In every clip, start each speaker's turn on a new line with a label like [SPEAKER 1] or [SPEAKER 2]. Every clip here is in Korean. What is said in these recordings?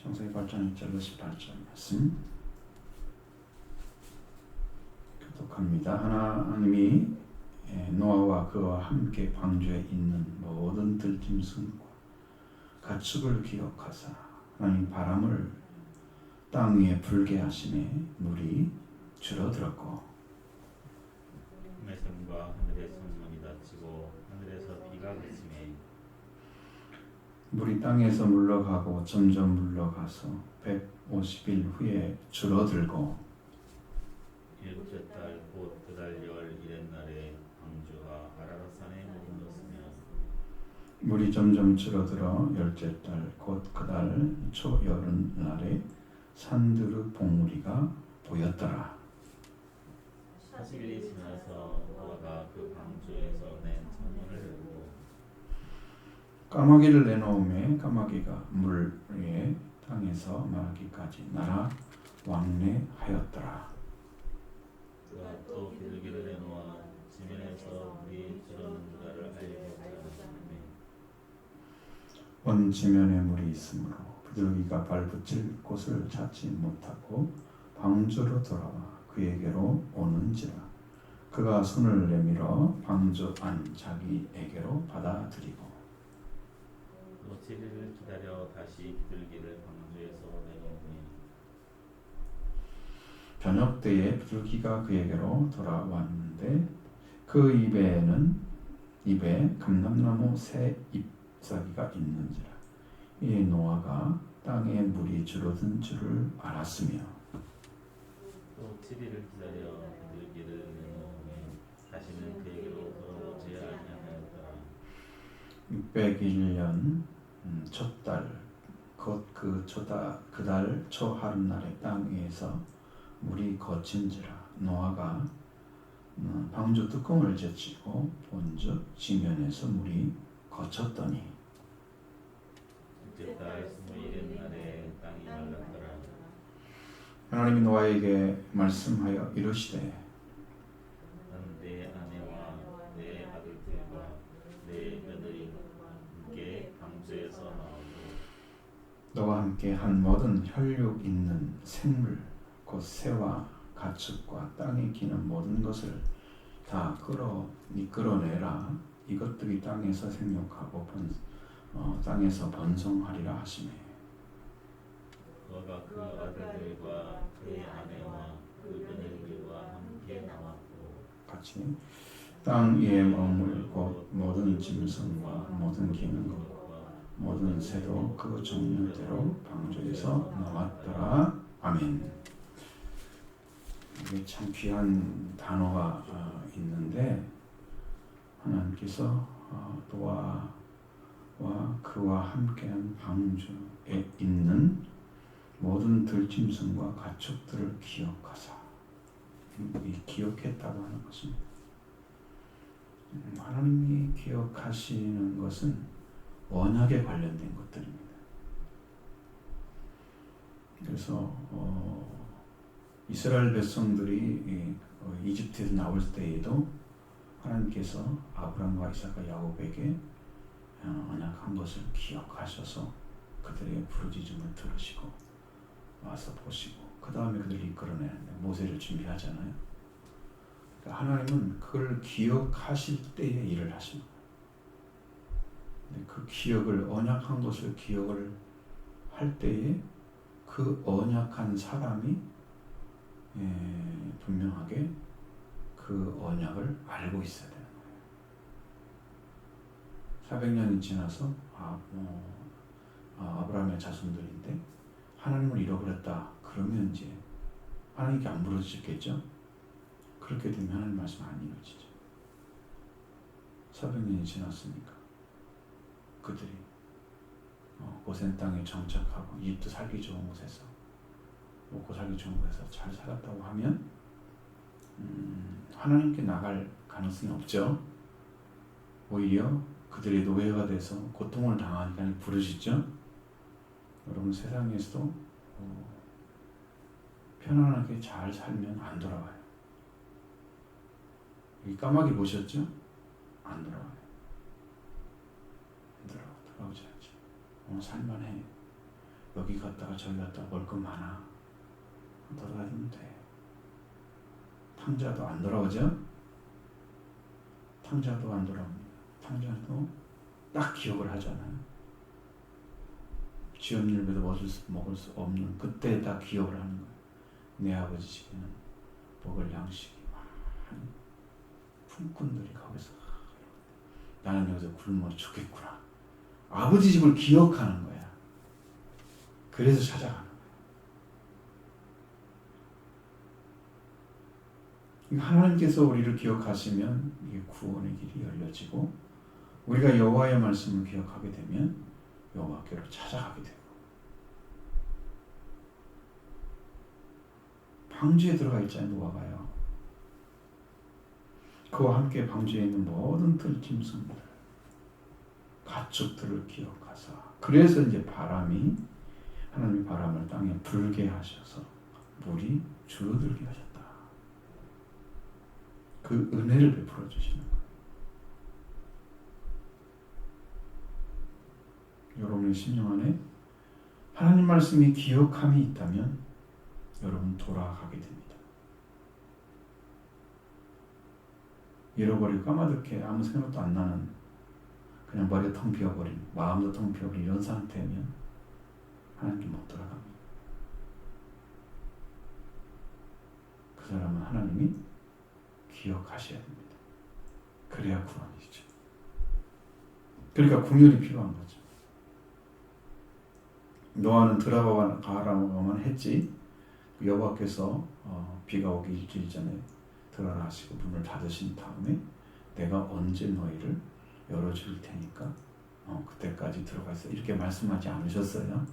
[SPEAKER 1] 창세기 8장 1절로 18절 말씀 교독합니다. 하나님이 노아와 그와 함께 방주에 있는 모든 들짐승과 가축을 기억하사 하나님 바람을 땅 위에 불게 하시매 물이 줄어들었고
[SPEAKER 2] 하늘의 샘과 하늘의 성문이 닫히고 하늘에서 비가 그치매
[SPEAKER 1] 물이 땅에서 물러가고 점점 물러가서 150일 후에 줄어들고
[SPEAKER 2] 일곱째 달 곧 그 달 열 일의 날에 방주가 아라랏산에 머물렀으며
[SPEAKER 1] 물이 점점 줄어들어 열째 달 곧 그 달 초여름 날에 산두르 봉우리가 보였더라.
[SPEAKER 2] 40일이 지나서 노아가 그 방주에서 낸 창문을 열고
[SPEAKER 1] 까마귀를 내놓음에 까마귀가 물 위에 땅에서 말하기까지 날아 왕래하였더라.
[SPEAKER 2] 그가 또 비둘기를 내놓아 지면에서 물이 줄었는가를 알려보자 하매
[SPEAKER 1] 온 지면에 물이 있으므로 비둘기가 발붙일 곳을 찾지 못하고 방주로 돌아와 그에게로 오는지라. 그가 손을 내밀어 방주 안 자기에게로 받아들이고
[SPEAKER 2] 또 7일을 기다려 다시 비둘기를 방주에서 내놓으니
[SPEAKER 1] 저녁 때에 비둘기가 그에게로 돌아왔는데 그 입에 감람나무 새 잎사귀가 있는지라. 이 노아가 땅에 물이 줄어든 줄을 알았으며
[SPEAKER 2] 또 7일을 기다려 비둘기를 내놓으니 다시는 그에게로 돌아오지 아니하였더라.
[SPEAKER 1] 601년 첫달 곧 그 달 초하룻날에 땅 위에서 물이 거친지라. 노아가 방주 뚜껑을 제치고 본즉 지면에서 물이 거쳤더니
[SPEAKER 2] 둘째 달 21일 날에 땅이 말랐더라.
[SPEAKER 1] 하나님이 노아에게 말씀하여 이르시되
[SPEAKER 2] 나는 내 아내와 내 아들들과 내 며느리와 함께 방주에서 나오고
[SPEAKER 1] 너와 함께 한 모든 혈육 있는 생물 곧 새와 가축과 땅에 기는 모든 것을 다 끌어내라. 이것들이 땅에서 생육하고 땅에서 번성하리라 하시매
[SPEAKER 2] 너가 그 아들들과 그의 아내와 그 며느리들과 함께 나왔고
[SPEAKER 1] 같이 땅 위에 머물 곧 모든 짐승과 모든 기는 것 모든 새도 그 종류대로 방주에서 나왔더라. 아멘. 이게 참 귀한 단어가 있는데 하나님께서 노아와 그와 함께한 방주에 있는 모든 들짐승과 가축들을 기억하사 기억했다고 하는 것입니다. 하나님이 기억하시는 것은 언약에 관련된 것들입니다. 그래서 이스라엘 백성들이 이집트에서 나올 때에도 하나님께서 아브라함과 이삭과 야곱에게 언약한 것을 기억하셔서 그들의 부르짖음을 들으시고 와서 보시고 그 다음에 그들을 이끌어내는데 모세를 준비하잖아요. 그러니까 하나님은 그걸 기억하실 때에 일을 하십니다. 그 기억을 언약한 것을 기억을 할 때에 그 언약한 사람이 분명하게 그 언약을 알고 있어야 되는 거예요. 400년이 지나서 아브라함의 자손들인데 하나님을 잃어버렸다. 그러면 이제 하나님께 안 부르짖겠죠. 그렇게 되면 하나님 말씀 안 이루어지죠. 400년이 지났으니까 그들이 고센 땅에 정착하고 이집트 살기 좋은 곳에서 먹고 살기 좋은 곳에서 잘 살았다고 하면 하나님께 나갈 가능성이 없죠. 오히려 그들의 노예가 돼서 고통을 당하니까 부르짖죠. 여러분 세상에서도 편안하게 잘 살면 안 돌아와요. 이 까마귀 보셨죠? 안 돌아와요. 안 돌아오지 않죠. 살만해. 여기 갔다가 저기 갔다가 볼 것 많아. 돌아다니면 돼. 탕자도 안 돌아오죠? 탕자도 안 돌아옵니다. 탕자도 딱 기억을 하잖아요. 지엄일배도 먹을 수 없는 그때 딱 기억을 하는 거예요. 내 아버지 집에는 먹을 양식이 많은 품꾼들이 거기서 나는 여기서 굶어 죽겠구나. 아버지 집을 기억하는 거야. 그래서 찾아가는 거야. 하나님께서 우리를 기억하시면 이게 구원의 길이 열려지고 우리가 여호와의 말씀을 기억하게 되면 여호와께로 찾아가게 되고 방주에 들어가 있잖아요. 노아가요. 그와 함께 방주에 있는 모든 들짐승들 가축들을 기억하사 그래서 이제 하나님이 바람을 땅에 불게 하셔서 물이 줄어들게 하셨다. 그 은혜를 베풀어 주시는 거예요. 여러분의 심령 안에 하나님 말씀이 기억함이 있다면 여러분 돌아가게 됩니다. 잃어버리고 까마득해 아무 생각도 안 나는 그냥 머리가 텅 비어버린 마음도 텅 비어버린 이런 상태면 하나님께 못 돌아갑니다. 그 사람은 하나님이 기억하셔야 됩니다. 그래야 구원이죠. 그러니까 궁율이 필요한 거죠. 노아는 들어가라고만 했지 여호와께서 비가 오기 일주일 전에 들어가라 하시고 문을 닫으신 다음에 내가 언제 너희를 열어줄 테니까 그때까지 들어가 있어 이렇게 말씀하지 않으셨어요.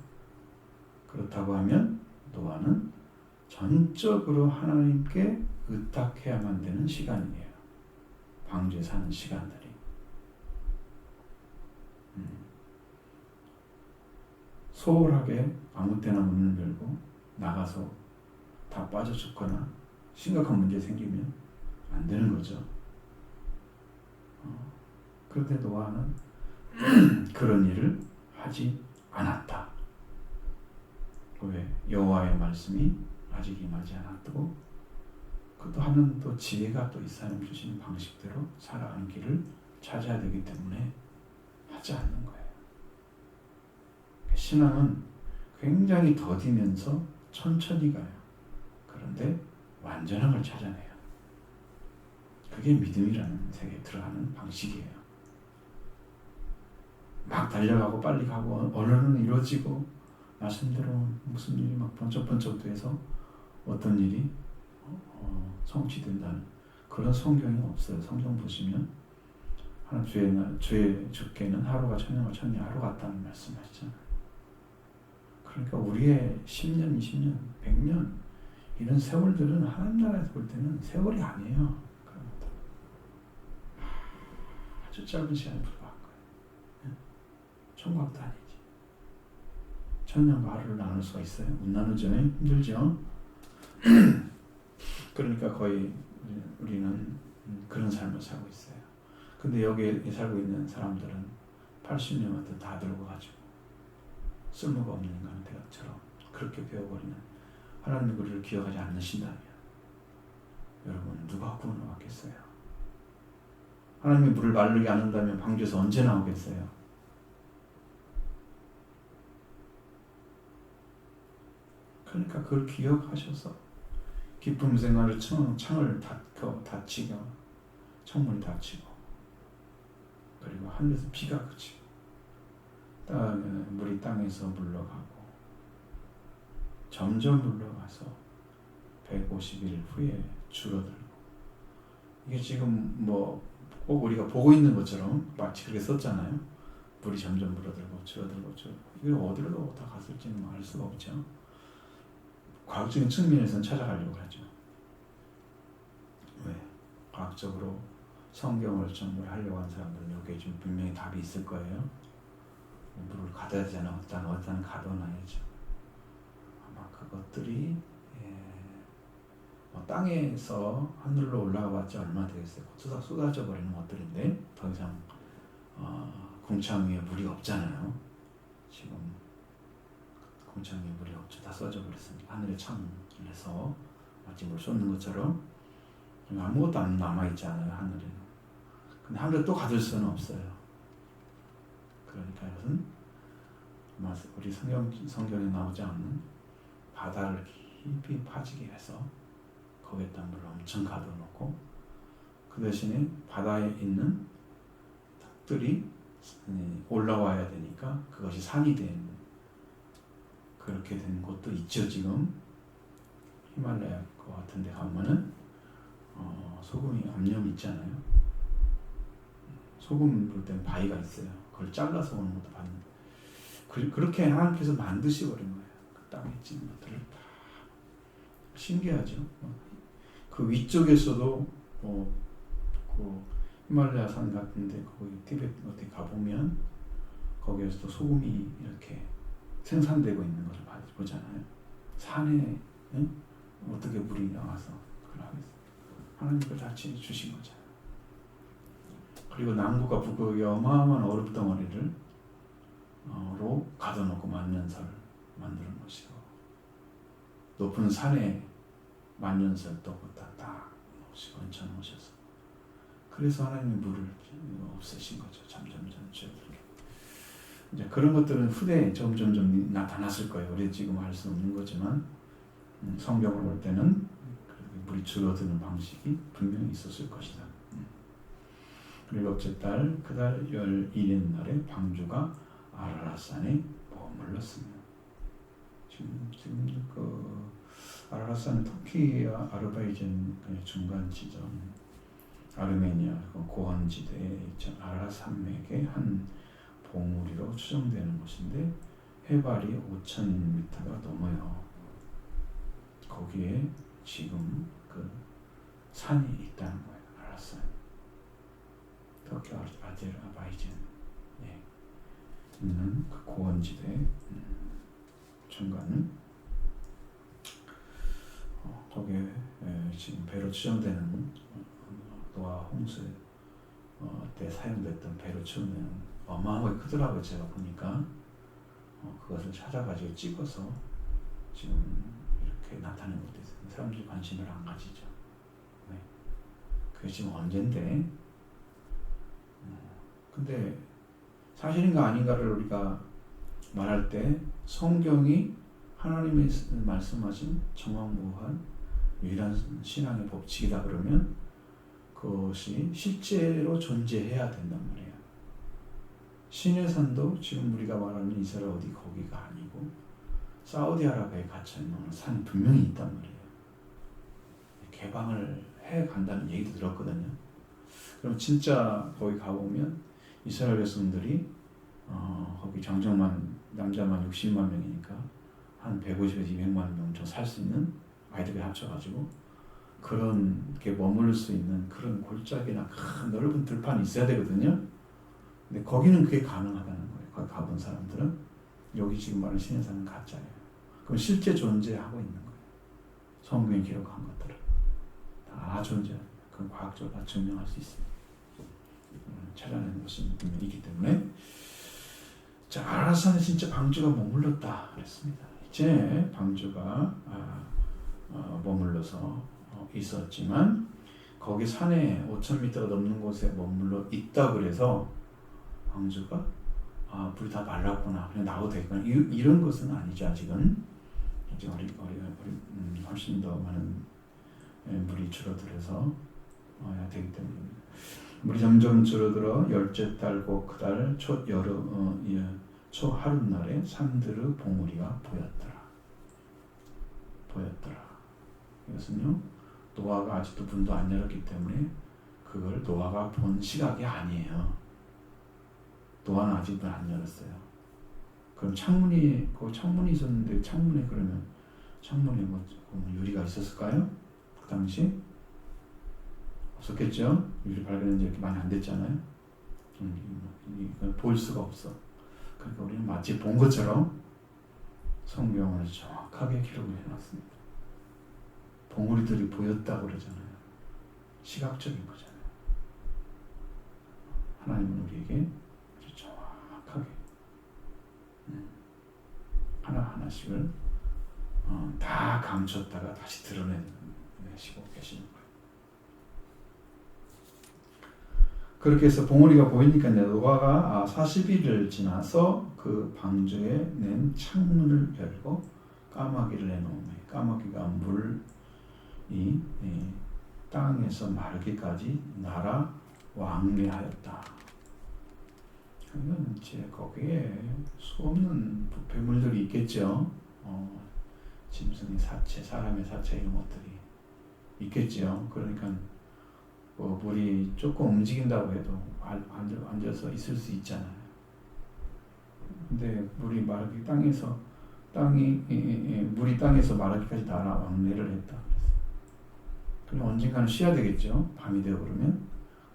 [SPEAKER 1] 그렇다고 하면 노아는 전적으로 하나님께 의탁해야만 되는 시간이에요. 방주에 사는 시간들이. 소홀하게 아무 때나 문을 열고 나가서 다 빠져 죽거나 심각한 문제 생기면 안 되는 거죠. 그런데 노아는 그런 일을 하지 않았다. 왜? 여호와의 말씀이 아직 임하지 않았고 그것도 하는 또 지혜가 또 이 사람 주시는 방식대로 살아가는 길을 찾아야 되기 때문에 하지 않는 거예요. 신앙은 굉장히 더디면서 천천히 가요. 그런데 완전함을 찾아내요. 그게 믿음이라는 세계에 들어가는 방식이에요. 막 달려가고 빨리 가고 언어는 이루어지고 말씀대로 무슨 일이 막 번쩍번쩍 돼서 어떤 일이 성취된다는 그런 성경이 없어요. 성경 보시면 하나님 죄 죽게는 하루가 천년과 천년이 하루 같다는 말씀하시잖아요. 그러니까 우리의 10년, 20년, 100년 이런 세월들은 하나님 나라에서 볼 때는 세월이 아니에요. 아주 짧은 시간에 불과한 거예요. 총각도 아니지. 천년과 하루를 나눌 수가 있어요? 못 나누죠. 힘들죠. 그러니까 거의 우리는 그런 삶을 살고 있어요. 근데 여기에 살고 있는 사람들은 80년부터 다 늙어가지고 쓸모가 없는 인간은 대가처럼 그렇게 배워버리는 하나님이 우리를 기억하지 않으신다면 여러분 누가 구원을 받겠어요? 하나님이 물을 마르게 안 한다면 방주에서 언제 나오겠어요? 그러니까 그걸 기억하셔서 기쁨 생활을 창을 닫히고 창문이 닫히고 그리고 하늘에서 비가 그치고 물이 땅에서 물러가고 점점 물러가서 150일 후에 줄어들고 이게 지금 꼭 우리가 보고 있는 것처럼 마치 그렇게 썼잖아요. 물이 점점 줄어들고 이게 어디로 다 갔을지는 알 수가 없죠. 과학적인 측면에서는 찾아가려고 하죠. 왜? 과학적으로 성경을 전부를 하려고 하는 사람들은 여기에 좀 분명히 답이 있을 거예요. 물을 가둬야 되잖아. 어디다 가둬놔야죠. 아마 그것들이 땅에서 하늘로 올라가 봤자 얼마 되겠어요. 쏟아져 버리는 것들인데 더 이상 궁창 위에 물이 없잖아요. 지금 궁창에 물이 없죠. 다 써져 버렸습니다. 하늘에 창을 해서 마치 물 쏟는 것처럼 아무것도 안 남아있지 않아요. 하늘에는. 근데 하늘에 또 가둘 수는 없어요. 그러니까 이것은 우리 성경에 나오지 않는 바다를 깊이 파지게 해서 거기에다 물을 엄청 가둬놓고 그 대신에 바다에 있는 닭들이 올라와야 되니까 그것이 산이 된 그렇게 된 곳도 있죠. 지금 히말라야 거 같은 데 가면은 소금이 암염이 있잖아요. 소금 부을 때는 바위가 있어요. 그걸 잘라서 오는 것도 봤는데 그렇게 하나님께서 만드시 버린 거예요. 그 땅에 있는 것들을 다 신기하죠. 그 위쪽에서도 그 히말라야 산 같은데 거기 티베트 어디 가보면 거기에서도 소금이 이렇게 생산되고 있는 것을 보잖아요. 산에 어떻게 물이 나와서 그걸 하겠어요. 하나님께서 다 주신 거잖아요. 그리고 남극과 북극의 어마어마한 얼음덩어리를 로 가둬놓고 만년설을 만드는 것이고 높은 산에 만년설 또 딱 놓으시고 얹혀놓으셔서 그래서 하나님이 물을 없애신 거죠. 점점 줄어들게. 이제 그런 것들은 후대에 점점 나타났을 거예요. 우리 지금 할 수 없는 거지만 성경을 볼 때는 물이 줄어드는 방식이 분명히 있었을 것이다. 그리고 일곱째 달 그달 11일 날에 방주가 아라랏산에 머물렀습니다. 지금 그 아라랏산은 터키와 아르바이잔의 중간 지점, 아르메니아 고원지대에 아라랏 산맥의 한 봉우리로 추정되는 곳인데 해발이 5,000m가 넘어요. 거기에 지금 그 산이 있다는 거예요. 아라랏산. 터키 아제르바이잔에 있는 그 고원지대 중간 거기에 지금 배로 추정되는 노아 홍수 때 사용됐던 배로 추정되는 어마어마하게 크더라고요. 제가 보니까 그것을 찾아가지고 찍어서 지금 이렇게 나타낸 것도 있어요. 사람들이 관심을 안 가지죠. 네. 그게 지금 언젠데 근데 사실인가 아닌가를 우리가 말할 때 성경이 하나님이 말씀하신 정확무한 유일한 신앙의 법칙이다 그러면 그것이 실제로 존재해야 된단 말이에요. 시내산도 지금 우리가 말하는 이스라엘 어디 거기가 아니고 사우디아라비아에 갇혀있는 산이 분명히 있단 말이에요. 개방을 해 간다는 얘기도 들었거든요. 그럼 진짜 거기 가보면 이스라엘 백성들이 거기 장정만 남자만 60만 명이니까 한 150에서 200만 명 정도 살 수 있는 아이들이 합쳐가지고 그런 게 머무를 수 있는 그런 골짜기나 큰 넓은 들판이 있어야 되거든요. 근데 거기는 그게 가능하다는 거예요. 거기 가본 사람들은 여기 지금 말하는 시내산은 가짜예요. 그럼 실제 존재하고 있는 거예요. 성경에 기록한 것들을 다 존재합니다. 그건 과학적으로 다 증명할 수 있습니다. 찾아낸 것이 있기 때문에 자 아라산에 진짜 방주가 머물렀다 그랬습니다. 이제 방주가 머물러서 있었지만 거기 산에 5,000m가 넘는 곳에 머물러 있다 그래서 방주가 물이 다 말랐구나 그냥 나오도 되겠구나 이런 것은 아니죠. 아직은 이제 훨씬 더 많은 물이 줄어들어서 되기 때문입니다. 물이 점점 줄어들어 열째 달 곧 그달 초 하룻날에 산들의 봉우리가 보였더라. 이것은요 노아가 아직도 문도 안 열었기 때문에 그걸 노아가 본 시각이 아니에요. 노아는 아직 문 안 열었어요. 그럼 창문이 있었는데 창문에 그러면 창문에 뭐 유리가 있었을까요? 그 당시 없었겠죠. 유리 발견한 지 이렇게 많이 안 됐잖아요. 이건 볼 수가 없어. 그러니까 우리는 마치 본 것처럼 성경을 정확하게 기록을 해놨습니다. 봉우리들이 보였다고 그러잖아요. 시각적인 거잖아요. 하나님은 우리에게 아주 정확하게 하나하나 하나씩을 다 감췄다가 다시 드러내시고 계시는 거예요. 그렇게 해서 봉우리가 보이니까 노아가 40일을 지나서 그 방주에 낸 창문을 열고 까마귀를 내놓으며 까마귀가 물이 땅에서 마르기까지 날아 왕래하였다. 그러면 이제 거기에 수없는 부패물들이 있겠죠. 짐승의 사체, 사람의 사체 이런 것들이 있겠죠. 그러니까 뭐 물이 조금 움직인다고 해도 앉아서 있을 수 있잖아요. 근데 물이 물이 땅에서 마르기까지 날아 왕래를 했다. 그럼 언젠가는 쉬어야 되겠죠. 밤이 되어 그러면.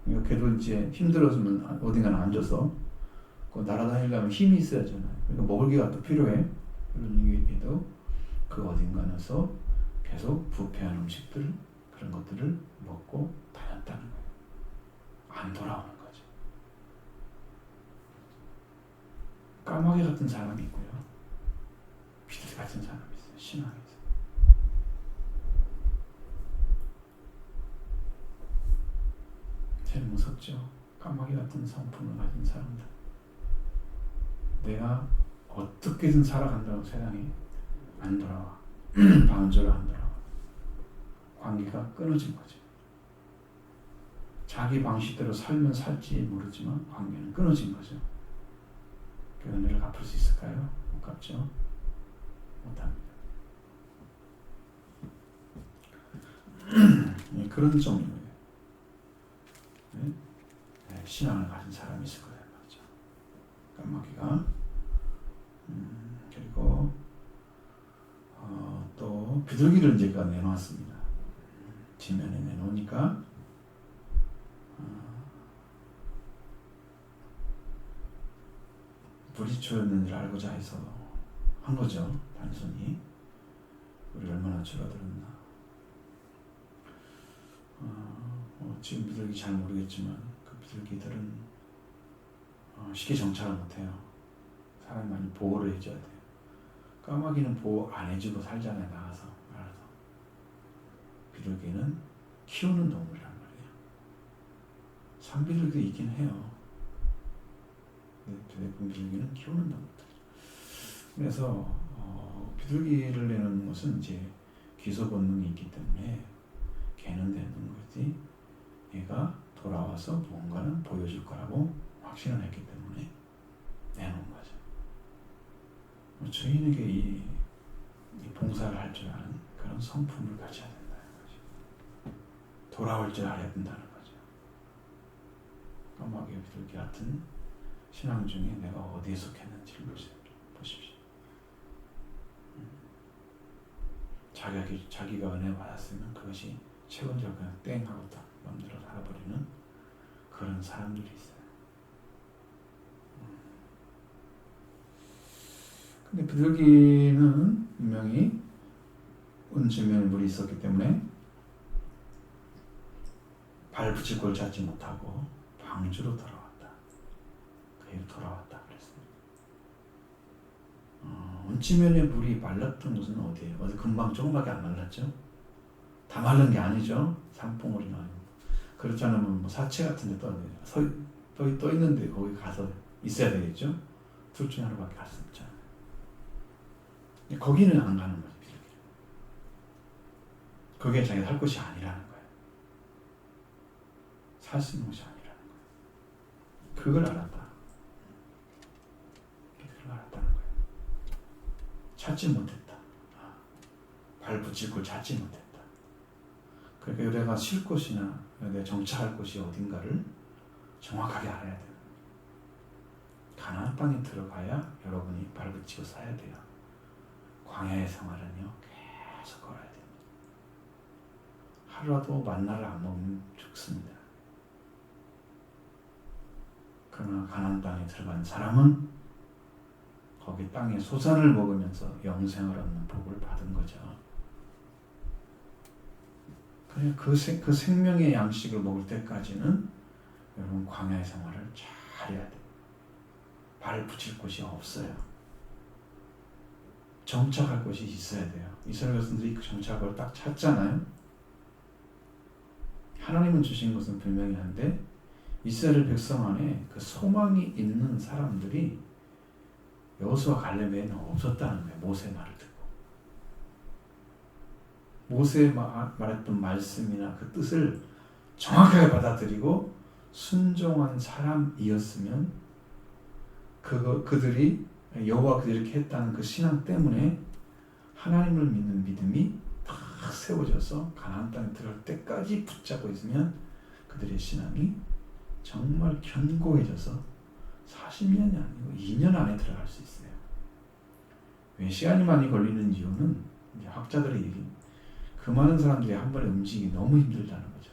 [SPEAKER 1] 그러니까 걔도 이제 힘들어지면 어딘가는 앉아서 날아다니려면 힘이 있어야 하잖아요. 그러니까 먹을 게가 또 필요해. 그런 얘기도 그 어딘가에서 계속 부패한 음식들 그런 것들을 먹고 다녔다는 거예요. 안 돌아오는 거죠. 까마귀 같은 사람이 있고요. 비둘기 같은 사람이 있어요. 신앙에서. 제일 무섭죠. 까마귀 같은 성품을 가진 사람들. 내가 어떻게든 살아간다고 세상에 안 돌아와. 방주로 안 돌아와. 관계가 끊어진 거죠. 자기 방식대로 살면 살지 모르지만 관계는 끊어진 거죠. 그 은혜를 갚을 수 있을까요? 못 갚죠. 못합니다. 그런 종류예요. 네? 신앙을 가진 사람이 있을 거예요. 말이죠. 까마귀가 그리고 또 비둘기를 제가 내놓았습니다. 지면에 내놓으니까 무리초였는지를 알고자 해서 한 거죠. 단순히 우리 얼마나 줄어들었나. 지금 비둘기 잘 모르겠지만 그 비둘기들은 쉽게 정착을 못해요. 사람이 많이 보호를 해줘야 돼요. 까마귀는 보호 안 해주고 살잖아요. 나가서 알아서. 비둘기는 키우는 동물이란 말이에요. 산비둘기도 있긴 해요. 대부분 비둘기는 키우는 동물들. 그래서 비둘기를 내는 것은 이제 기소 본능이 있기 때문에 개는 되는 거지. 얘가 돌아와서 무언가는 보여줄 거라고 확신을 했기 때문에 내놓은 거죠. 주인에게 이 봉사를 할 줄 아는 그런 성품을 가져야 된다는 거죠. 돌아올 줄 알아야 된다는 거죠. 까마귀 비둘기 같은 신앙 중에 내가 어디에 속했는지를 보십시오. 자기가 은혜 받았으면 그것이 최고적으로 그냥 땡 하고 딱 마음대로 살아버리는 그런 사람들이 있어요. 근데 비둘기는 분명히 온주면에 물이 있었기 때문에 발 붙일 곳을 찾지 못하고 방주로 돌아왔다. 그에게 돌아왔다 그랬어요. 온지면에 물이 말랐던 곳은 어디예요? 어디 금방 조금밖에 안 말랐죠? 다 마른 게 아니죠. 산봉우리나 그렇지 않으면 뭐 사체 같은 데 떠 있는데 거기 가서 있어야 되겠죠. 둘 중에 하나밖에 갈 수 없잖아요. 거기는 안 가는 거죠. 그게 자기가 살 곳이 아니라는 거예요. 살 수 있는 곳이 아니라는 거예요. 그걸 알았다. 그걸 알았다는 거예요. 찾지 못했다. 발 붙일 걸 찾지 못했다. 그러니까 내가 쉴 곳이나 내가 정착할 곳이 어딘가를 정확하게 알아야 돼요. 가나안 땅에 들어가야 여러분이 발 붙이고 살아야 돼요. 광야의 생활은요 계속 걸어야 됩니다. 하루라도 만나를 안 먹으면 죽습니다. 그러나 가나안 땅에 들어간 사람은 거기 땅의 소산을 먹으면서 영생을 얻는 복을 받은 거죠. 그 생명의 양식을 먹을 때까지는 여러분 광야의 생활을 잘 해야 돼요. 발을 붙일 곳이 없어요. 정착할 곳이 있어야 돼요. 이스라엘 백성들이 그 정착을 딱 찾잖아요. 하나님은 주신 것은 분명히 한데 이스라엘 백성 안에 그 소망이 있는 사람들이 여호수아 갈렙에는 없었다는 거예요. 모세 말을 듣고. 모세 말했던 말씀이나 그 뜻을 정확하게 받아들이고 순종한 사람이었으면 그들이 여호와 그들이 했다는 그 신앙 때문에 하나님을 믿는 믿음이 딱 세워져서 가나안 땅에 들어갈 때까지 붙잡고 있으면 그들의 신앙이 정말 견고해져서 40년이 아니고 2년 안에 들어갈 수 있어요. 왜 시간이 많이 걸리는 이유는 이제 학자들의 얘기, 그 많은 사람들이 한 번에 움직이기 너무 힘들다는 거죠.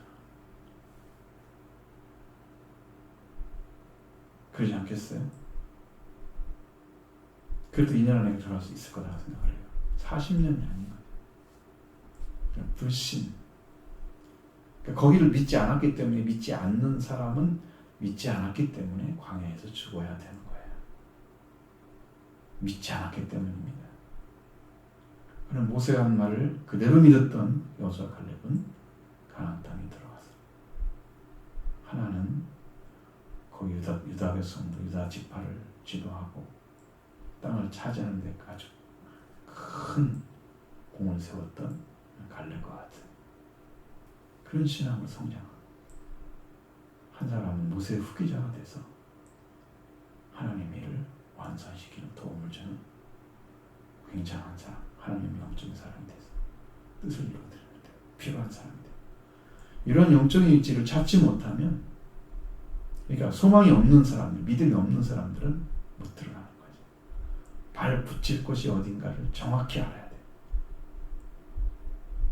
[SPEAKER 1] 그러지 않겠어요? 그래도 2년 안에 들어갈 수 있을 거라고 생각을 해요. 40년이 아닌 거예요. 불신. 그러니까 거기를 믿지 않았기 때문에, 믿지 않는 사람은 믿지 않았기 때문에 광야에서 죽어야 되는 거예요. 믿지 않았기 때문입니다. 그럼 모세가 한 말을 그대로 믿었던 여호수아 갈렙은 가나안 땅에 들어가서 하나는 거기 유다 백성도 유다 지파를 지도하고 땅을 차지하는 데 아주 큰 공을 세웠던 갈렙과 같은 그런 신앙을 성장하고, 한 사람은 모세의 후계자가 돼서 하나님의 일을 완성시키는 도움을 주는 굉장한 사람, 하나님의 영적인 사람이 돼서 뜻을 이루어드리는 데 필요한 사람이 돼요. 이런 영적인 입지를 찾지 못하면, 그러니까 소망이 없는 사람들, 믿음이 없는 사람들은 못 들어가는 거죠. 발 붙일 곳이 어딘가를 정확히 알아야 돼요.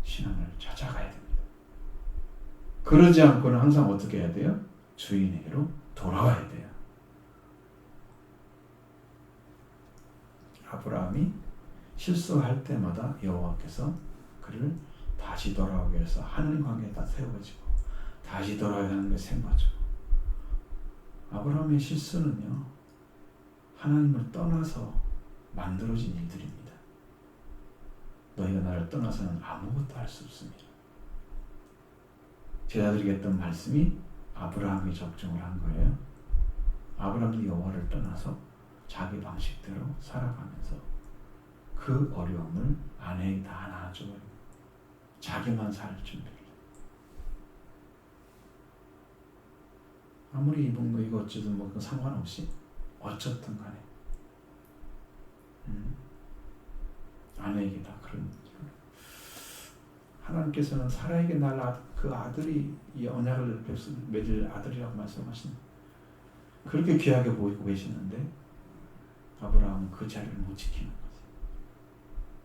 [SPEAKER 1] 신앙을 찾아가야 됩니다. 그러지 않고는 항상 어떻게 해야 돼요? 주인에게로 돌아와야 돼요. 아브라함이 실수할 때마다 여호와께서 그를 다시 돌아오게 해서 하늘 관계에다 세워지고 다시 돌아오게 하는 게 생각죠. 아브라함의 실수는요, 하나님을 떠나서 만들어진 일들입니다. 너희가 나를 떠나서는 아무것도 할 수 없습니다. 제자들에게 했던 말씀이 아브라함이 적중을 한 거예요. 아브라함이 여호와를 떠나서 자기 방식대로 살아가면서 그 어려움을 아내에게 다 나눠줘버리고 자기만 살 준비를. 아무리 입은 거 이거 어쩌든 뭐 상관없이 어쨌든 간에 아내에게 다 그런. 하나님께서는 사라에게 날 그 아들이 이 언약을 맺을 아들이라고 말씀하시는, 그렇게 귀하게 보이고 계시는데 아브라함은 그 자리를 못 지키는 거지.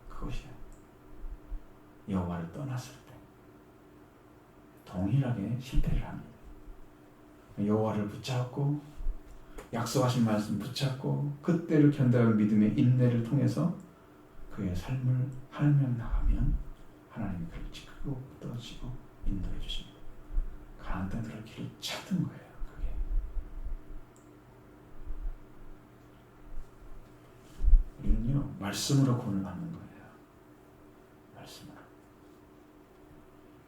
[SPEAKER 1] 그것이야. 여호와를 떠났을 때 동일하게 실패를 합니다. 여호와를 붙잡고 약속하신 말씀 붙잡고 그때를 견뎌가는 믿음의 인내를 통해서 그의 삶을 하나님 나가면 하나님이 그를 지키고 떠지고 인도해 주십니다. 가나안 땅에 들어갈 길을 찾은 거예요. 그게. 우리는요, 말씀으로 구원을 받는 거예요. 말씀으로.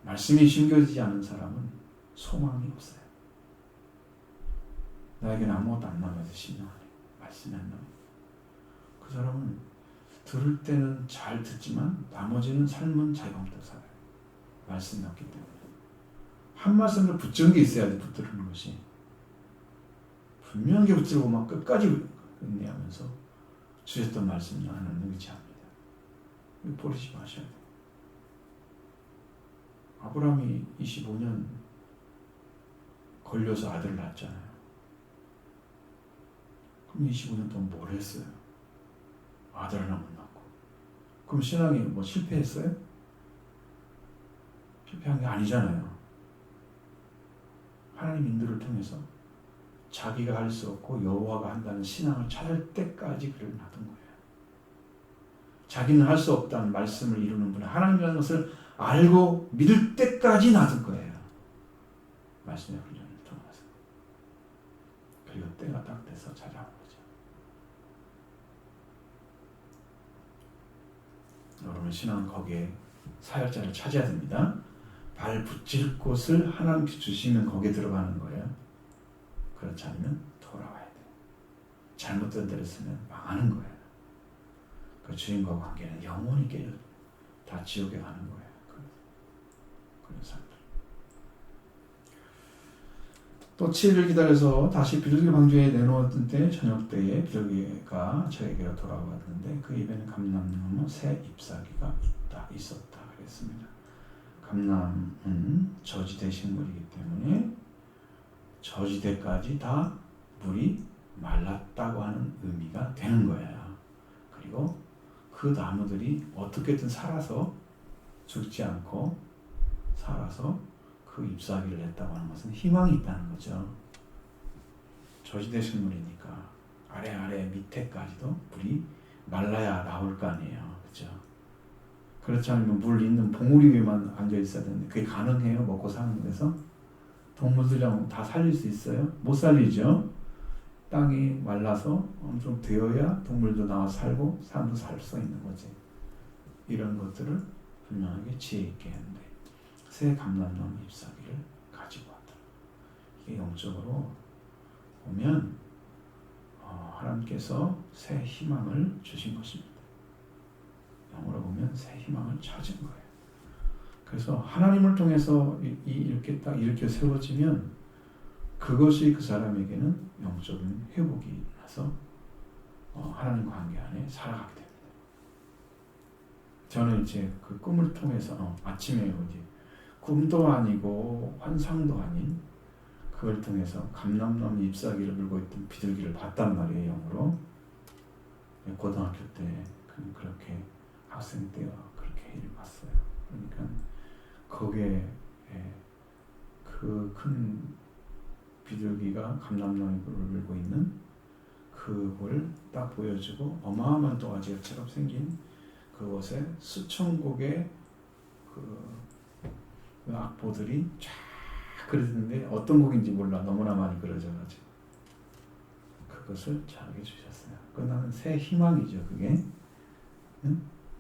[SPEAKER 1] 말씀이 심겨지지 않은 사람은 소망이 없어요. 나에게는 아무것도 안 남아서 10년 안에 말씀이 안 남아요. 그 사람은 들을 때는 잘 듣지만 나머지는 삶은 자기 마음대로 살아요. 말씀이 없기 때문에. 한 말씀을 붙잡은 게 있어야지 붙들는 것이. 분명하게 붙들고 막 끝까지 은혜하면서 주셨던 말씀을 하나는 의지합니다. 버리지 마셔야 돼요. 아브라함이 25년 걸려서 아들을 낳았잖아요. 그럼 25년 동안 뭘 했어요? 아들 하나 못 낳고. 그럼 신앙이 뭐 실패했어요? 실패한 게 아니잖아요. 하나님 인도를 통해서 자기가 할 수 없고 여호와가 한다는 신앙을 찾을 때까지 그를 놔둔 거예요. 자기는 할 수 없다는 말씀을 이루는 분은 하나님이라는 것을 알고 믿을 때까지 놔둔 거예요. 말씀의 훈련을 통해서. 그리고 때가 딱 돼서 찾아온 거죠. 여러분 신앙은 거기에 사역자를 차지해야 됩니다. 발 붙일 곳을 하나님께 주시면 거기에 들어가는 거예요. 그렇지 않으면 돌아와야 돼요. 잘못된 데를 쓰면 망하는 거예요. 그 주인과 관계는 영원히 깨져 다 지옥에 가는 거예요. 그런 사람들. 또 7일 기다려서 다시 비둘기 방주에 내놓았던 때 저녁 때에 비둘기가 저에게로 돌아왔는데 그 입에는 감람나무 새 잎사귀가 있었다 그랬습니다. 감람은 저지대 식물이기 때문에 저지대까지 다 물이 말랐다고 하는 의미가 되는 거예요. 그리고 그 나무들이 어떻게든 살아서 죽지 않고 살아서 그 잎사귀를 냈다고 하는 것은 희망이 있다는 거죠. 저지대 식물이니까 아래 밑에까지도 물이 말라야 나올 거 아니에요. 그렇죠? 그렇지 않으면 물 있는 봉우리 위에만 앉아 있어야 되는데 그게 가능해요? 먹고 사는 데서? 동물들이랑 다 살릴 수 있어요? 못 살리죠. 땅이 말라서 좀 되어야 동물도 나와 살고 사람도 살 수 있는 거지. 이런 것들을 분명하게 지혜 있게 했는데 새 감람나무 잎사귀를 가지고 왔다. 이게 영적으로 보면 하나님께서 새 희망을 주신 것입니다. 영어로 보면 새 희망을 찾은 거예요. 그래서 하나님을 통해서 이렇게 딱 이렇게 세워지면 그것이 그 사람에게는 영적인 회복이 나서 하나님 관계 안에 살아가게 됩니다. 저는 이제 그 꿈을 통해서 아침에 이제 꿈도 아니고 환상도 아닌 그걸 통해서 감람나무 잎사귀를 물고 있던 비둘기를 봤단 말이에요. 영어로. 고등학교 때 그렇게 학생 때가 그렇게 일을 봤어요. 그러니까 거기에 그 큰 비둘기가 감람나무를 물고 있는 그걸 딱 보여주고 어마어마한 도화지처럼 생긴 그곳에 수천 곡의 그 악보들이 쫙 그려졌는데 어떤 곡인지 몰라. 너무나 많이 그려져가지고 그것을 저에게 주셨어요. 그 나는 새 희망이죠. 그게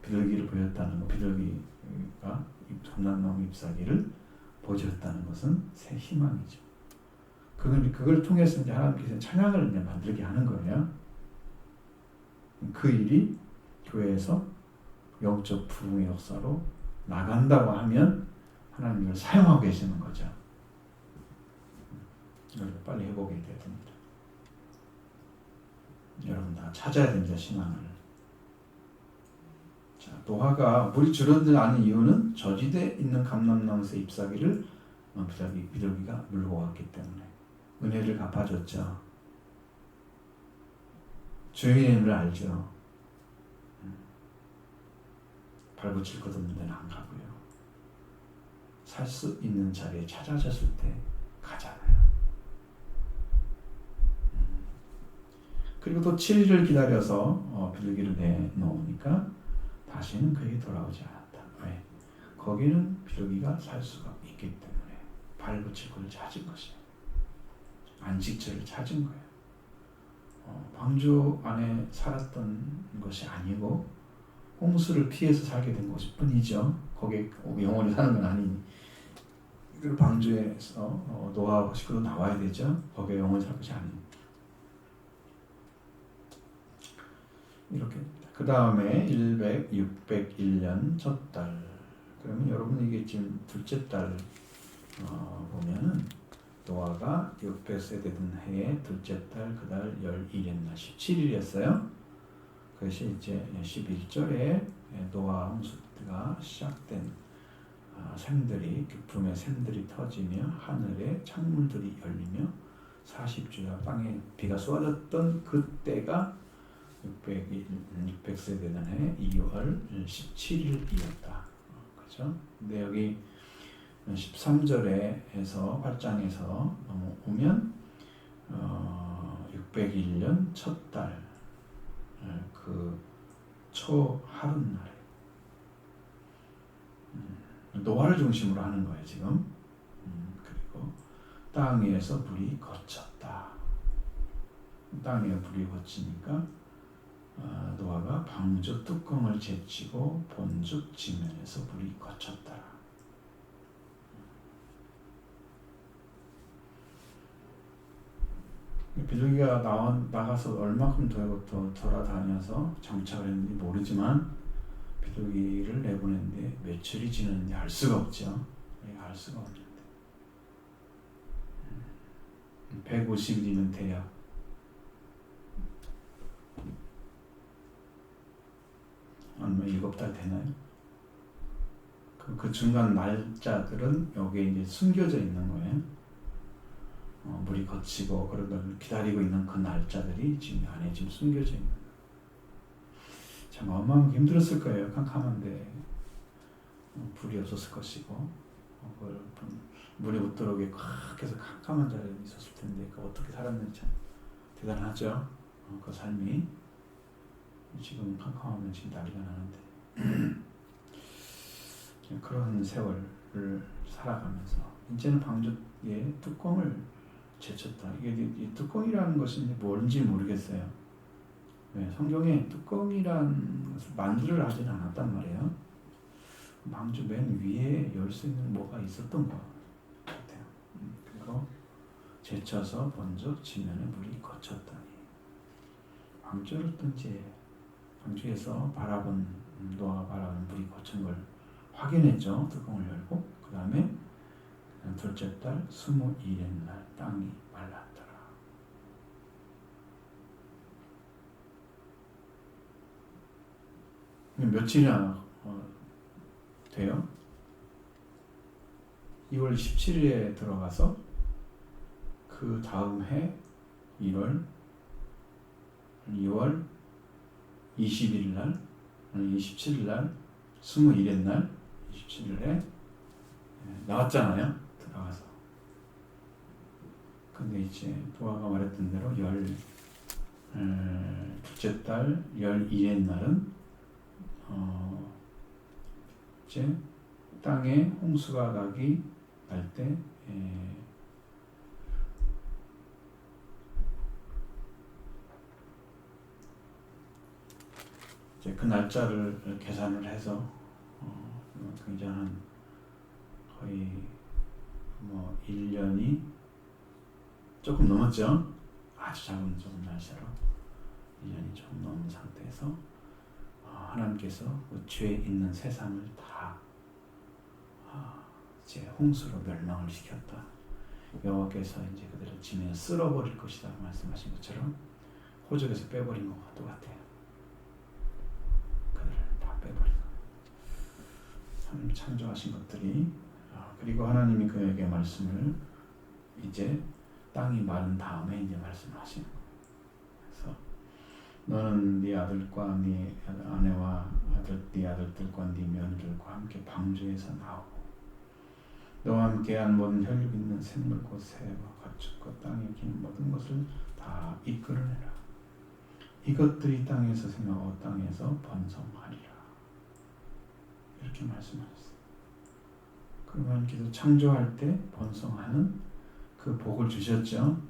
[SPEAKER 1] 비둘기를 보였다는 거. 비둘기가 감람나무 잎사귀를 보여줬다는 것은 새 희망이죠. 그걸 통해서 이제 하나님께서 찬양을 이제 만들게 하는 거예요. 그 일이 교회에서 영적 부흥의 역사로 나간다고 하면 하나님을 사용하고 계시는 거죠. 이걸 빨리 해보게 돼야 됩니다. 여러분 다 찾아야 됩니다. 신앙을. 자, 노아가 물이 줄어들지 않은 이유는 저지대에 있는 감람나무새 잎사귀를 비둘기가 물고 왔기 때문에 은혜를 갚아줬죠. 주인을 알죠. 발붙일 것 없는 데는 안 가고요. 살 수 있는 자리에 찾아졌을 때 가잖아요. 그리고 또 7일을 기다려서 비둘기를 내놓으니까 다시는 그에게 돌아오지 않았다. 왜? 거기는 비둘기가 살 수가 있기 때문에 발붙일 곳을 찾은 것이에요. 안식처를 찾은 거예요. 방주 안에 살았던 것이 아니고 홍수를 피해서 살게 된 것일 뿐이죠. 거기에 영원히 사는 건 아니니. 그 방주에서 노아와 식구도 나와야 되죠. 거기에 영원히 살 것이 아니니. 이렇게 그 다음에 601년 첫 달. 그러면 여러분이 지금 둘째 달 보면은 노아가 600세 되던 해에 둘째 달 그달 11일날 17일이었어요. 그것이 이제 11절에 노아 홍수가 시작된 샘들이 깊음의 샘들이 터지며 하늘에 창문들이 열리며 40주야 땅에 비가 쏟아졌던 그때가 600세 되던 해 2월 17일이었다. 그렇죠? 근데 여기 13절에서 8장에서 넘어오면 601년 첫 달 그 초하룻날에 노아를 중심으로 하는 거예요 지금. 그리고 땅 위에서 불이 거쳤다. 땅 위에 불이 거치니까 노아가 방주 뚜껑을 제치고 본죽 지면에서 물이 거쳤더라. 비둘기가 나가서 얼마큼 더 돌아다녀서 정착을 했는지 모르지만 비둘기를 내보냈는데 며칠이 지났는지 알 수가 없죠. 알 수가 없는데 150일이면 대략 얼마 7달 되나요? 그 중간 날짜들은 여기에 이제 숨겨져 있는 거예요. 물이 거치고 그런 걸 기다리고 있는 그 날짜들이 지금 안에 지금 숨겨져 있는 거예요. 참 어마어마하게 힘들었을 거예요. 캄캄한데 불이 없었을 것이고 물이 못 들어오게 꽉 해서 캄캄한 자리에 있었을 텐데 그 어떻게 살았는지 참 대단하죠. 그 삶이 지금 캄캄하면 지금 난리가 나는데 그런 세월을 살아가면서 이제는 방주의 뚜껑을 제쳤다. 이게 이 뚜껑이라는 것이 뭔지 모르겠어요. 왜? 성경에 뚜껑이라는 것을 만들을 하지는 않았단 말이에요. 방주 맨 위에 열 수 있는 뭐가 있었던 것 같아요. 그리고 제쳐서 번쩍 지면에 물이 거쳤다니. 방주를 뜬지 방주에서 노아가 바라본 물이 거친 걸 확인했죠. 뚜껑을 열고 그 다음에 둘째 달 21일 날 땅이 말랐더라. 며칠이나 돼요? 2월 17일에 들어가서 그 다음 해 2월 20일 날 27일 날 21일 날 27일에 나왔잖아요. 들어가서. 근데 이제 노아가 말했던 대로 둘째 달 12일 날은 이제 땅에 홍수가 나기 날 때 이제 그 날짜를 계산을 해서 굉장히 거의 1년이 조금 넘었죠. 아주 작은 날짜로 1년이 조금 넘은 상태에서 하나님께서 그 죄 있는 세상을 다 이제 홍수로 멸망을 시켰다. 여호와께서 이제 그들을 지면에 쓸어버릴 것이다 말씀하신 것처럼 호적에서 빼버린 것과 똑같아요. 그들을 다 빼버린 것. 하나님 창조하신 것들이 그리고 하나님이 그에게 말씀을 이제 땅이 마른 다음에 이제 말씀하시는 거예요. 그래서 너는 네 아들과 네 아내와 네 아들들과 네 며느리들과 함께 방주에서 나오고 너와 함께한 모든 혈육 있는 생물 곧 새와 가축과 땅에 기는 모든 것을 다 이끌어내라. 이것들이 땅에서 생하고 땅에서 번성하리라. 이렇게 말씀하셨어요. 그러면 하나님께서 창조할 때 번성하는 그 복을 주셨죠.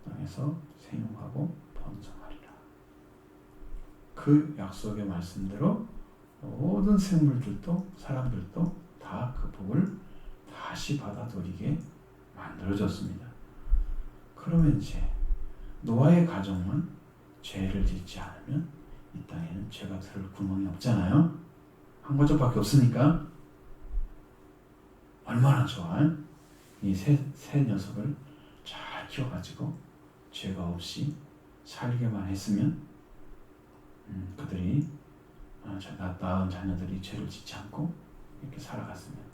[SPEAKER 1] 땅에서 생육하고 번성하리라. 그 약속의 말씀대로 모든 생물들도 사람들도 다 그 복을 다시 받아들이게 만들어졌습니다. 그러면 이제 노아의 가정은 죄를 짓지 않으면 이 땅에는 죄가 들을 구멍이 없잖아요. 한 가족밖에 없으니까 얼마나 좋아. 이 새 녀석을 잘 키워가지고 죄가 없이 살게만 했으면 그들이 낳은 자녀들이 죄를 짓지 않고 이렇게 살아갔으면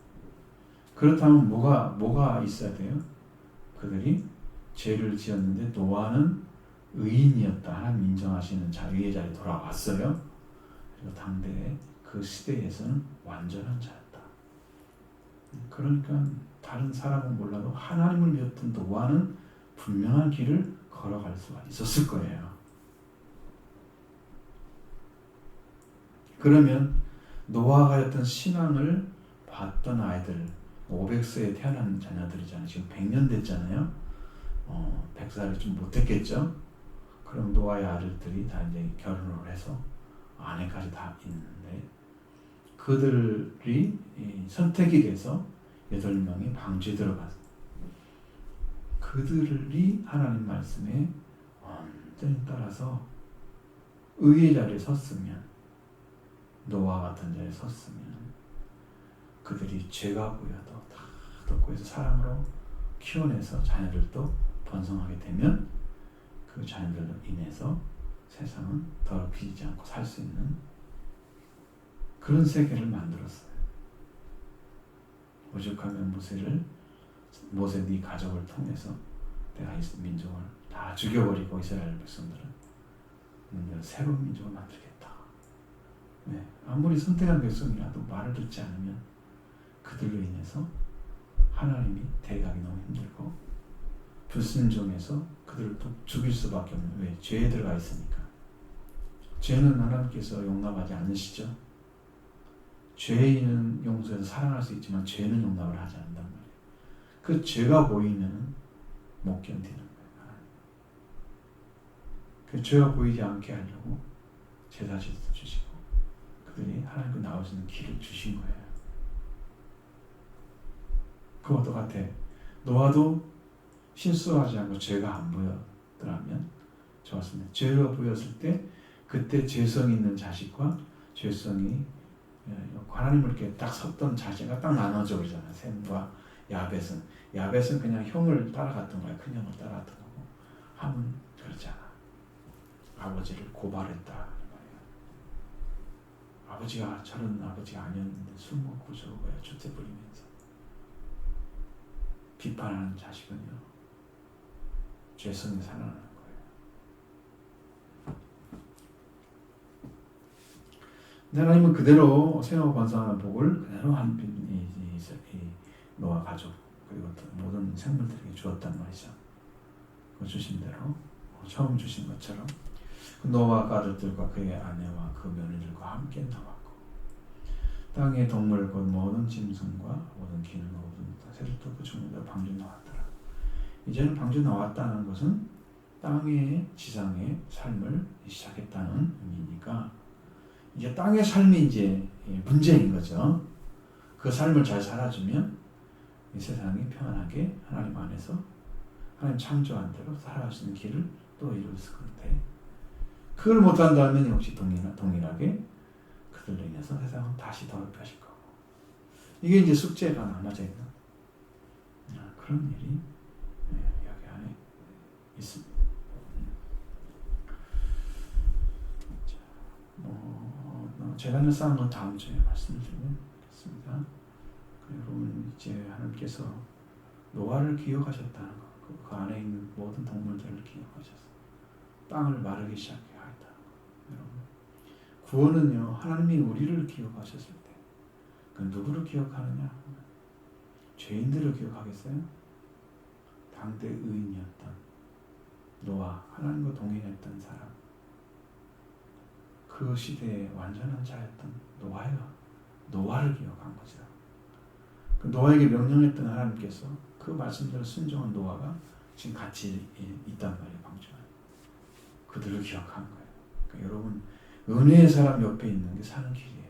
[SPEAKER 1] 그렇다면 뭐가 있어야 돼요? 그들이 죄를 지었는데 노아는 의인이었다. 하나님 인정하시는 의의 자리에 돌아왔어요. 그리고 당대에 그 시대에서는 완전한 자였다. 그러니까 다른 사람은 몰라도 하나님을 믿었던 노아는 분명한 길을 걸어갈 수가 있었을 거예요. 그러면 노아가 했던 신앙을 봤던 아이들 500세에 태어난 자녀들이잖아요. 지금 100년 됐잖아요. 100살을 좀 못했겠죠. 그럼 노아의 아들들이 다 이제 결혼을 해서 아내까지 다 있는데 그들이 선택이 돼서 8명이 방주에 들어갔어요. 그들이 하나님 말씀에 완전히 따라서 의의 자리에 섰으면, 노아 같은 자리에 섰으면 그들이 죄가 보여도 다 덮고 해서 사랑으로 키워내서 자녀들도 번성하게 되면 그 자녀들로 인해서 세상은 더럽히지 않고 살 수 있는 그런 세계를 만들었어요. 오죽하면 모세 네 가족을 통해서 내가 이 민족을 다 죽여버리고 이스라엘 백성들은 새로운 민족을 만들겠다. 네. 아무리 선택한 백성이라도 말을 듣지 않으면 그들로 인해서 하나님이 대하기 너무 힘들고 불순종해서 그들을 또 죽일 수밖에 없는, 왜? 죄에 들어가 있으니까. 죄는 하나님께서 용납하지 않으시죠. 죄인은 용서해서 사랑할 수 있지만 죄는 용납을 하지 않는단 말이에요. 그 죄가 보이면 못 견디는 거예요. 그 죄가 보이지 않게 하려고 제사지도 주시고 그들이 하나님께 나올 수 있는 길을 주신 거예요. 그와 똑같아. 노아도 실수하지 않고 죄가 안 보였더라면 좋았습니다. 죄가 보였을 때 그때 죄성이 있는 자식과 죄성이 하나님을 이렇게 딱 섰던 자식이 딱 나눠져 버리잖아요. 셈과 야벳은. 야벳은 그냥 형을 따라갔던 거야. 큰 형을 따라갔던 거고. 함은 그렇지 않아. 아버지를 고발했다 말이에요. 아버지가 저런 아버지가 아니었는데 술 먹고 저거야 주태 부리면서 비판하는 자식은요 죄성이 살아나는 거예요. 하나님은 그대로 생하고 번성하는 복을 그대로 노아 가족 그리고 모든 생물들에게 주었단 말이죠. 그 주신 대로 처음 주신 것처럼 노아 아들들과 그의 아내와 그 며느리들과 함께 나왔고 땅의 동물 곧 모든 짐승과 모든 기는 모든 새들도 그 중에도 방주 나왔더라. 이제는 방주 나왔다는 것은 땅의 지상의 삶을 시작했다는 의미니까 이제 땅의 삶이 이제 문제인 거죠. 그 삶을 잘 살아주면 이 세상이 평안하게 하나님 안에서 하나님 창조한 대로 살아갈 수 있는 길을 또 이룰 수 있는데 그걸 못한다면 역시 동일하게 그들로 인해서 세상은 다시 더럽혀질 거고 이게 이제 숙제가 남아져 있는 그런 일이 여기 안에 있습니다. 재단을 쌓은 건 다음 주에 말씀을 드리면 되겠습니다. 여러분 이제 하나님께서 노아를 기억하셨다는 것, 그 안에 있는 모든 동물들을 기억하셔서 땅을 마르기 시작하게 하였다는 것. 여러분 구원은요 하나님이 우리를 기억하셨을 때 그 누구를 기억하느냐? 죄인들을 기억하겠어요? 당대 의인이었던 노아, 하나님과 동행했던 사람, 그 시대의 완전한 자였던 노아를 기억한 거죠. 그 노아에게 명령했던 하나님께서 그 말씀대로 순종한 노아가 지금 같이 있단 말이에요. 방주에. 그들을 기억한 거예요. 그러니까 여러분 은혜의 사람 옆에 있는 게 사는 길이에요.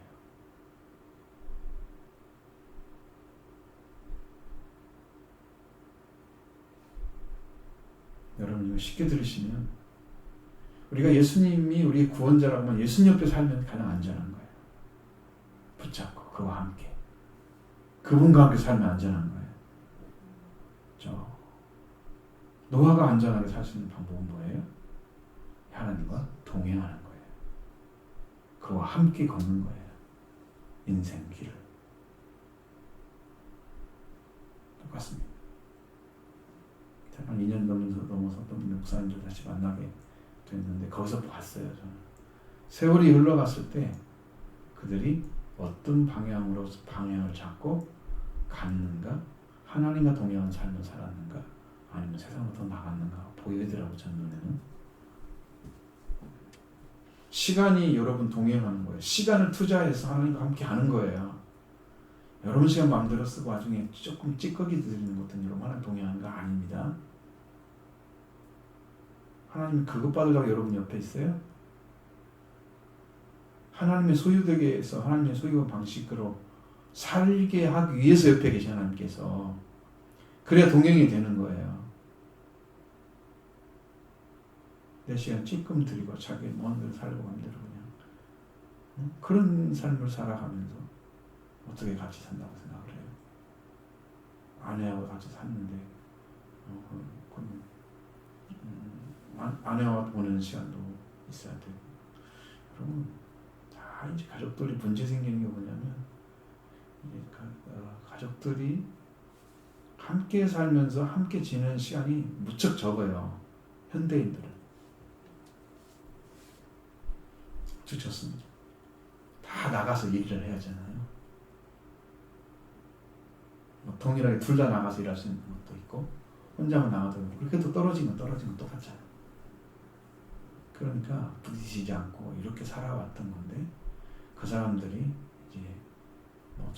[SPEAKER 1] 여러분 이거 쉽게 들으시면 우리가 예수님이 우리 구원자라면 예수님 옆에 살면 가장 안전한 거예요. 붙잡고 그와 함께 그분과 함께 살면 안전한 거예요. 노아가 안전하게 살 수 있는 방법은 뭐예요? 하나님과 동행하는 거예요. 그와 함께 걷는 거예요. 인생 길을. 똑같습니다. 한 2년 넘어서 또 목사님들 다시 만나게 됐는데 거기서 봤어요. 저는 세월이 흘러갔을 때 그들이 어떤 방향을 잡고 갔는가, 하나님과 동행하는 삶을 살았는가, 아니면 세상으로 더 나갔는가 보이더라고요. 제 눈에는. 시간이 여러분 동행하는 거예요. 시간을 투자해서 하나님과 함께 하는 거예요. 여러분 시간 마음대로 쓰고 나중에 조금 찌꺼기 드리는 것은 여러분 하나님 동행하는 거 아닙니다. 하나님이 그것 받으려고 여러분 옆에 있어요? 하나님의 소유되게 해서 하나님의 소유 방식으로 살게 하기 위해서 옆에 계신 하나님께서 그래야 동행이 되는 거예요. 내 시간 찔끔 들이고 자기 마음대로 살고 마음대로 그냥 그런 삶을 살아가면서 어떻게 같이 산다고 생각을 해요? 아내하고 같이 샀는데 아내와 보내는 시간도 있어야 되고 여러분 다 이제 가족들이 문제 생기는 게 뭐냐면 이제 가족들이 함께 살면서 함께 지내는 시간이 무척 적어요. 현대인들은 좋습니다. 다 나가서 일을 해야 하잖아요. 뭐 동일하게 둘 다 나가서 일할 수 있는 것도 있고 혼자만 나가도 그렇게 또 떨어지면 똑같잖아요. 그러니까 부딪히지 않고 이렇게 살아왔던 건데 그 사람들이 이제 뭐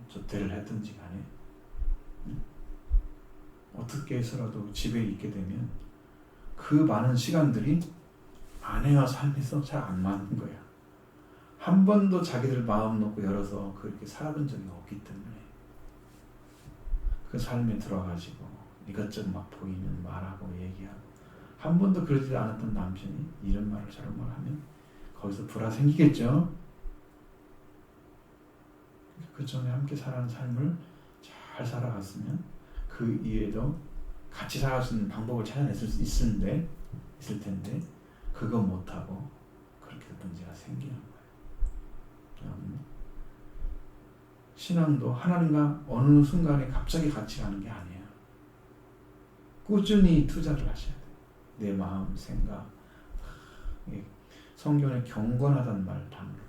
[SPEAKER 1] 조퇴를 했든지 간에 어떻게 해서라도 집에 있게 되면 그 많은 시간들이 아내와 삶에서 잘 안 맞는 거야. 한 번도 자기들 마음 놓고 열어서 그렇게 살아본 적이 없기 때문에 그 삶에 들어가지고 이것저것 막 보이면 말하고 얘기하고 한 번도 그러지 않았던 남편이 이런 말을 저런 말을 하면 거기서 불화 생기겠죠. 그 전에 함께 살아가는 삶을 잘 살아갔으면 그 이외에도 같이 살아갈 수 있는 방법을 찾아냈을 수 있을 텐데 그거 못하고 그렇게 문제가 생기는 거예요. 신앙도 하나님과 어느 순간에 갑자기 같이 가는 게 아니에요. 꾸준히 투자를 하셔야 돼요. 내 마음, 생각, 성경에 경건하다는 말 단어를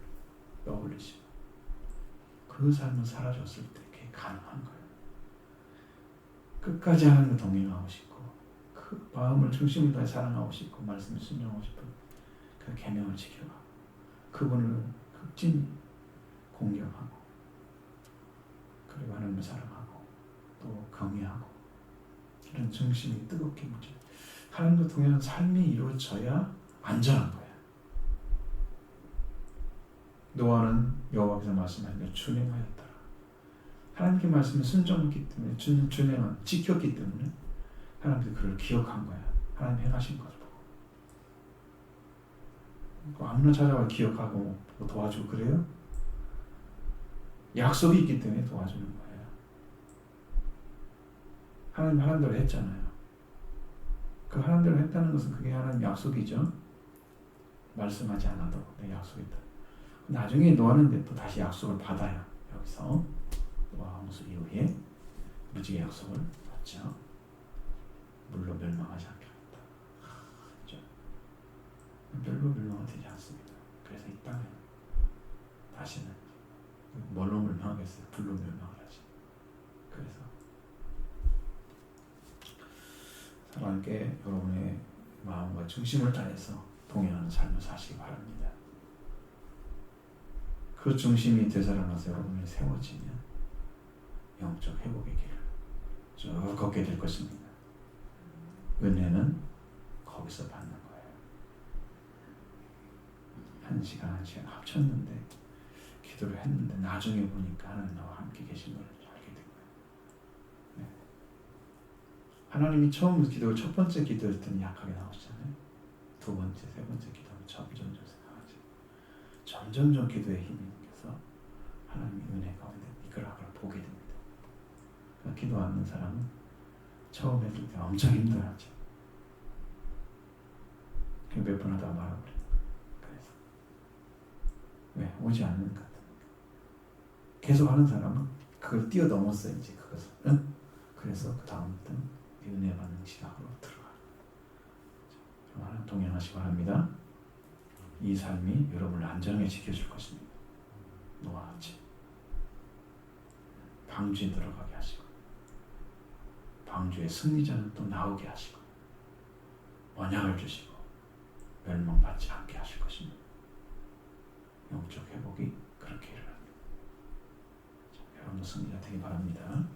[SPEAKER 1] 떠올리시고 그 삶을 살아줬을 때 그게 가능한 거예요. 끝까지 하나님과 동행하고 싶고 그 마음을 중심으로 다해 사랑하고 싶고 말씀을 순종하고 싶은 그 계명을 지켜가고 그분을 극진히 공경하고 그리고 하나님을 사랑하고 또 경외하고 이런 중심이 뜨겁게 묻혀 하나님과 동행하는 삶이 이루어져야 안전한 거예요. 노아는 여호와께서 말씀하신 대로 준행하였더라. 하나님께 말씀을 순종했기 때문에 준행은 지켰기 때문에 하나님께서 그를 기억한 거야. 하나님 행하신 것을 보고 아무나 찾아와 기억하고 뭐 도와주고 그래요? 약속이 있기 때문에 도와주는 거예요. 하나님 하는 대로 했잖아요. 그 하는 대로 했다는 것은 그게 하나님 약속이죠. 말씀하지 않아도 내 약속이다. 나중에 노아는 또 다시 약속을 받아요. 여기서 노아 홍수 이후에 무지개 약속을 받죠. 물로 멸망하지 않게 하겠다. 별로 멸망은 되지 않습니다. 그래서 이 땅에 다시는 뭘로 멸망하겠어요? 불로 멸망을 하지. 그래서 하나님께 여러분의 마음과 중심을 다해서 동행하는 삶을 사시기 바랍니다. 그 중심이 되살아나서 여러분이 세워지면 영적 회복의 길을 쭉 걷게 될 것입니다. 은혜는 거기서 받는 거예요. 한 시간 합쳤는데 기도를 했는데 나중에 보니까 하나님 나와 함께 계신 걸 알게 된 거예요. 네. 하나님이 처음 기도 첫 번째 기도할 때는 약하게 나오시잖아요. 두 번째, 세 번째 기도는 점점 생각하죠. 점점 기도의 힘이 생겨서 하나님의 은혜 가운데 이끌어가를 보게 됩니다. 그러니까 기도 않는 사람은 처음 했을 때 엄청 힘들어하죠. 몇 번 하다가 말아버려요. 그래서 왜? 오지 않는 것 같으니까. 계속 하는 사람은 그걸 뛰어넘었어요. 이제 그것을. 응? 그래서 그 다음부터는 은혜 받는 시각으로 들어가요. 하나님 동행하시기 바랍니다. 이 삶이 여러분을 안전하게 지켜줄 것입니다. 노아같이 방주에 들어가게 하시고 방주의 승리자는 또 나오게 하시고 언약을 주시고 멸망받지 않게 하실 것입니다. 영적 회복이 그렇게 일어납니다. 여러분도 승리가 되기 바랍니다.